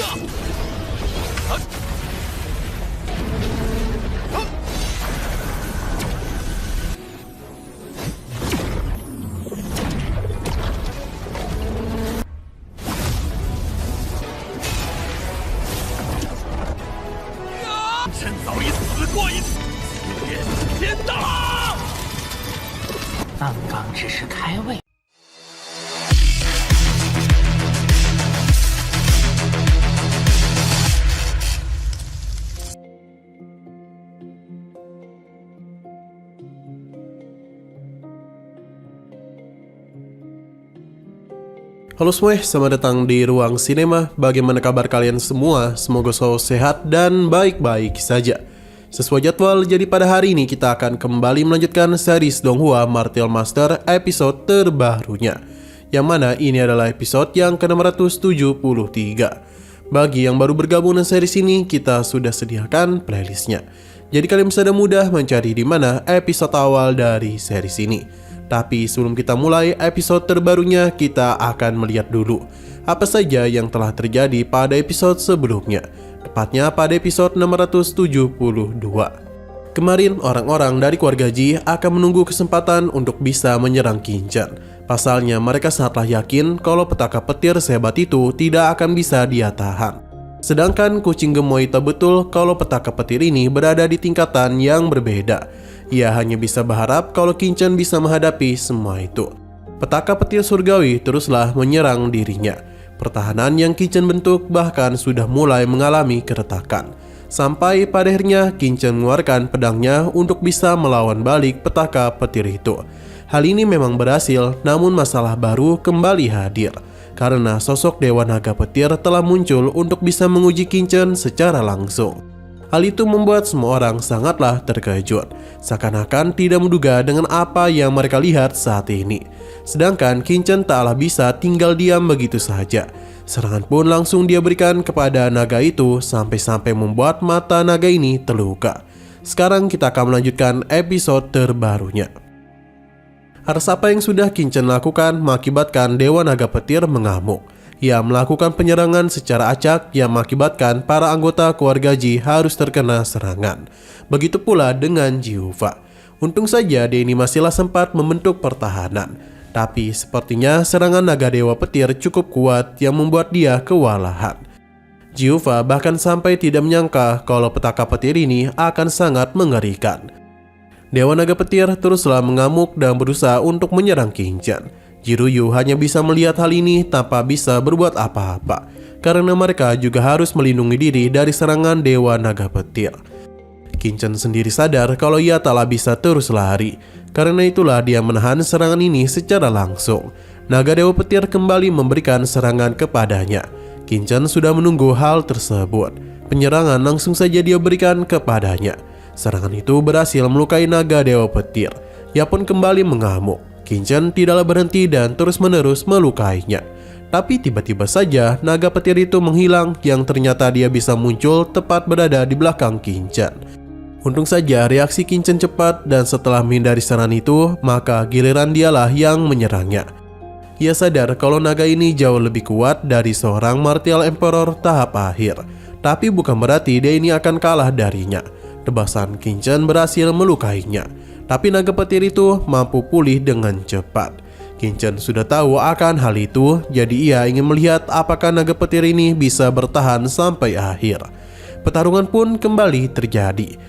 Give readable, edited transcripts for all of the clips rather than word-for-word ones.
臣早已死过一次，今天天大！刚刚只是开胃。Halo semua, selamat datang di Ruang Sinema. Bagaimana kabar kalian semua? Semoga selalu sehat dan baik-baik saja. Sesuai jadwal, jadi pada hari ini kita akan kembali melanjutkan series Donghua Martial Master episode terbarunya, yang mana ini adalah episode yang ke-673. Bagi yang baru bergabung dengan series ini, kita sudah sediakan playlistnya. Jadi kalian bisa mudah mencari di mana episode awal dari series ini. Tapi sebelum kita mulai episode terbarunya, kita akan melihat dulu apa saja yang telah terjadi pada episode sebelumnya, tepatnya pada episode 672. Kemarin orang-orang dari keluarga Ji akan menunggu kesempatan untuk bisa menyerang Qingchen. Pasalnya mereka sangatlah yakin kalau petaka petir sehebat itu tidak akan bisa dia tahan. Sedangkan kucing gemoy tahu betul kalau petaka petir ini berada di tingkatan yang berbeda. Ia hanya bisa berharap kalau Qingchen bisa menghadapi semua itu. Petaka petir surgawi teruslah menyerang dirinya. Pertahanan yang Qingchen bentuk bahkan sudah mulai mengalami keretakan. Sampai pada akhirnya Qingchen mengeluarkan pedangnya untuk bisa melawan balik petaka petir itu. Hal ini memang berhasil, namun masalah baru kembali hadir. Karena sosok Dewa Naga Petir telah muncul untuk bisa menguji Qingchen secara langsung. Hal itu membuat semua orang sangatlah terkejut, seakan-akan tidak menduga dengan apa yang mereka lihat saat ini. Sedangkan Qingchen taklah bisa tinggal diam begitu saja. Serangan pun langsung dia berikan kepada naga itu sampai-sampai membuat mata naga ini terluka. Sekarang kita akan melanjutkan episode terbarunya. Atas apa yang sudah Qingchen lakukan mengakibatkan Dewa Naga Petir mengamuk. Ia melakukan penyerangan secara acak yang mengakibatkan para anggota keluarga Ji harus terkena serangan. Begitu pula dengan Jiufa. Untung saja dia ini masihlah sempat membentuk pertahanan. Tapi sepertinya serangan naga Dewa Petir cukup kuat yang membuat dia kewalahan. Jiufa bahkan sampai tidak menyangka kalau petaka petir ini akan sangat mengerikan. Dewa Naga Petir teruslah mengamuk dan berusaha untuk menyerang Qingchen. Jiruyu hanya bisa melihat hal ini tanpa bisa berbuat apa-apa, karena mereka juga harus melindungi diri dari serangan Dewa Naga Petir. Qingchen sendiri sadar kalau ia taklah bisa terus lari, karena itulah dia menahan serangan ini secara langsung. Naga Dewa Petir kembali memberikan serangan kepadanya. Qingchen sudah menunggu hal tersebut. Penyerangan langsung saja dia berikan kepadanya. Serangan itu berhasil melukai Naga Dewa Petir. Ia pun kembali mengamuk. Qingchen tidaklah berhenti dan terus-menerus melukainya. Tapi tiba-tiba saja naga petir itu menghilang yang ternyata dia bisa muncul tepat berada di belakang Qingchen. Untung saja reaksi Qingchen cepat dan setelah menghindari serangan itu, maka giliran dialah yang menyerangnya. Ia sadar kalau naga ini jauh lebih kuat dari seorang Martial Emperor tahap akhir. Tapi bukan berarti dia ini akan kalah darinya. Tebasan Qingchen berhasil melukainya. Tapi naga petir itu mampu pulih dengan cepat. Qingchen sudah tahu akan hal itu, jadi ia ingin melihat apakah naga petir ini bisa bertahan sampai akhir. Pertarungan pun kembali terjadi.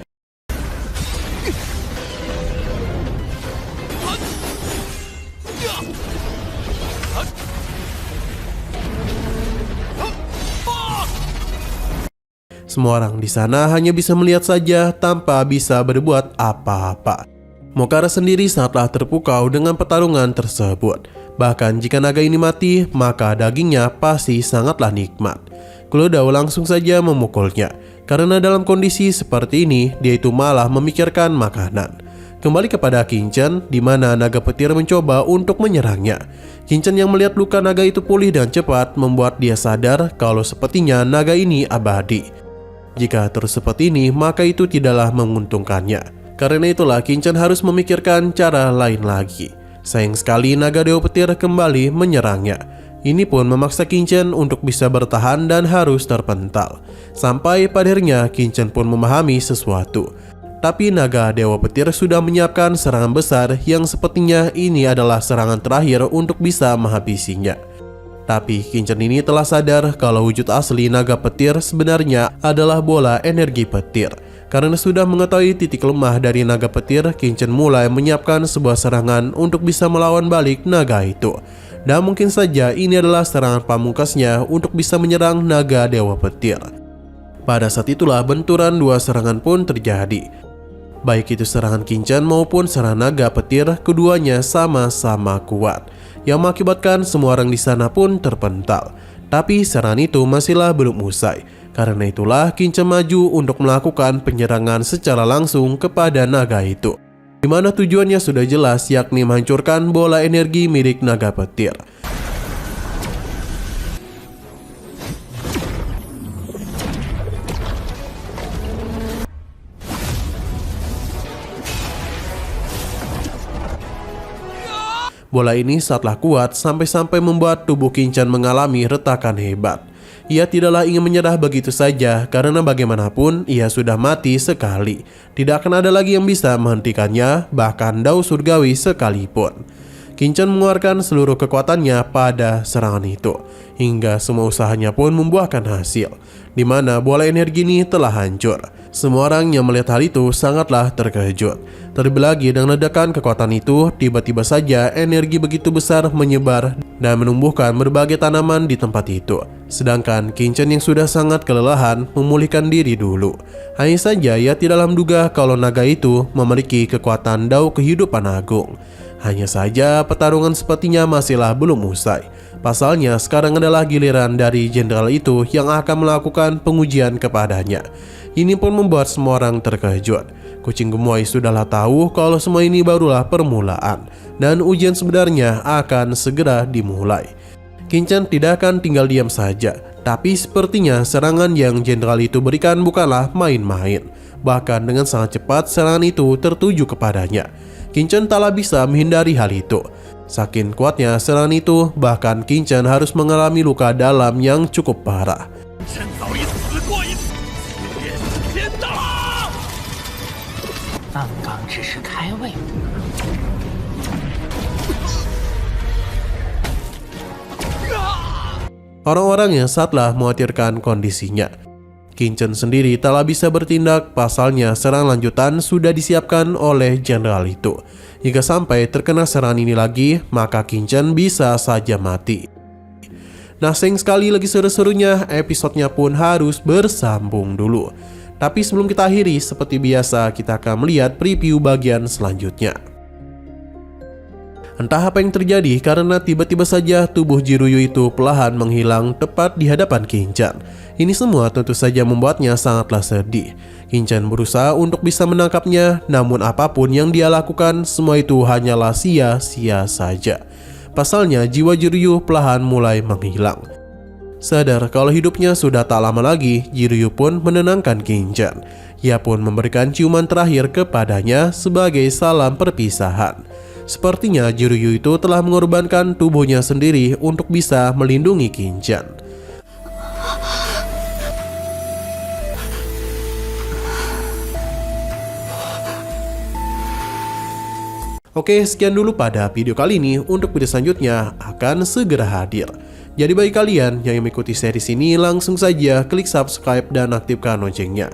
Semua orang di sana hanya bisa melihat saja tanpa bisa berbuat apa-apa. Mokara sendiri sangatlah terpukau dengan pertarungan tersebut. Bahkan jika naga ini mati, maka dagingnya pasti sangatlah nikmat. Kulodao langsung saja memukulnya, karena dalam kondisi seperti ini, dia itu malah memikirkan makanan. Kembali kepada Qingchen, di mana naga petir mencoba untuk menyerangnya. Qingchen yang melihat luka naga itu pulih dan cepat membuat dia sadar kalau sepertinya naga ini abadi. Jika terus seperti ini, maka itu tidaklah menguntungkannya. Karena itulah Qingchen harus memikirkan cara lain lagi. Sayang sekali naga Dewa Petir kembali menyerangnya. Ini pun memaksa Qingchen untuk bisa bertahan dan harus terpental. Sampai pada akhirnya Qingchen pun memahami sesuatu. Tapi naga Dewa Petir sudah menyiapkan serangan besar yang sepertinya ini adalah serangan terakhir untuk bisa menghabisinya. Tapi Qingchen ini telah sadar kalau wujud asli naga petir sebenarnya adalah bola energi petir. Karena sudah mengetahui titik lemah dari naga petir, Qingchen mulai menyiapkan sebuah serangan untuk bisa melawan balik naga itu. Dan mungkin saja ini adalah serangan pamungkasnya untuk bisa menyerang naga Dewa Petir. Pada saat itulah benturan dua serangan pun terjadi. Baik itu serangan Qingchen maupun serangan naga petir, keduanya sama-sama kuat, yang mengakibatkan semua orang di sana pun terpental. Tapi serangan itu masihlah belum usai. Karena itulah Qingchen maju untuk melakukan penyerangan secara langsung kepada naga itu, di mana tujuannya sudah jelas, yakni menghancurkan bola energi milik naga petir. Bola ini sangatlah kuat sampai-sampai membuat tubuh Qingchen mengalami retakan hebat. Ia tidaklah ingin menyerah begitu saja karena bagaimanapun ia sudah mati sekali. Tidak akan ada lagi yang bisa menghentikannya, bahkan Dao Surgawi sekalipun. Qingchen mengeluarkan seluruh kekuatannya pada serangan itu, hingga semua usahanya pun membuahkan hasil, di mana bola energi ini telah hancur. Semua orang yang melihat hal itu sangatlah terkejut. Terlebih lagi dengan ledakan kekuatan itu, tiba-tiba saja energi begitu besar menyebar dan menumbuhkan berbagai tanaman di tempat itu. Sedangkan Qingchen yang sudah sangat kelelahan memulihkan diri dulu. Hanya saja ia tidaklah menduga kalau naga itu memiliki kekuatan Dao kehidupan agung. Hanya saja pertarungan sepertinya masihlah belum usai. Pasalnya sekarang adalah giliran dari jenderal itu yang akan melakukan pengujian kepadanya. Ini pun membuat semua orang terkejut. Kucing gemoy sudahlah tahu kalau semua ini barulah permulaan dan ujian sebenarnya akan segera dimulai. Qingchen tidak akan tinggal diam saja, tapi sepertinya serangan yang jenderal itu berikan bukanlah main-main. Bahkan dengan sangat cepat serangan itu tertuju kepadanya. Qingchen taklah bisa menghindari hal itu. Saking kuatnya serangan itu, bahkan Qingchen harus mengalami luka dalam yang cukup parah. Orang-orang yang saatlah mengkhawatirkan kondisinya. Qingchen sendiri taklah bisa bertindak, pasalnya serangan lanjutan sudah disiapkan oleh jenderal itu. Jika sampai terkena serangan ini lagi, maka Qingchen bisa saja mati. Nah, sayang sekali lagi seru-serunya, episodenya pun harus bersambung dulu. Tapi sebelum kita akhiri, seperti biasa kita akan melihat preview bagian selanjutnya. Entah apa yang terjadi karena tiba-tiba saja tubuh Jiruyu itu perlahan menghilang tepat di hadapan Qingchen. Ini semua tentu saja membuatnya sangatlah sedih. Qingchen berusaha untuk bisa menangkapnya, namun apapun yang dia lakukan semua itu hanyalah sia-sia saja. Pasalnya jiwa Jiruyu perlahan mulai menghilang. Sadar kalau hidupnya sudah tak lama lagi, Jiruyu pun menenangkan Qingchen. Ia pun memberikan ciuman terakhir kepadanya sebagai salam perpisahan. Sepertinya Jiruyu itu telah mengorbankan tubuhnya sendiri untuk bisa melindungi Qingchen. Oke, sekian dulu pada video kali ini. Untuk video selanjutnya akan segera hadir. Jadi bagi kalian yang mengikuti series ini, langsung saja klik subscribe dan aktifkan loncengnya.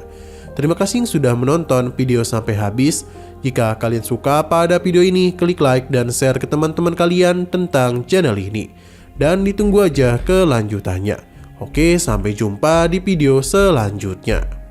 Terima kasih yang sudah menonton video sampai habis. Jika kalian suka pada video ini, klik like dan share ke teman-teman kalian tentang channel ini. Dan ditunggu aja kelanjutannya. Oke, sampai jumpa di video selanjutnya.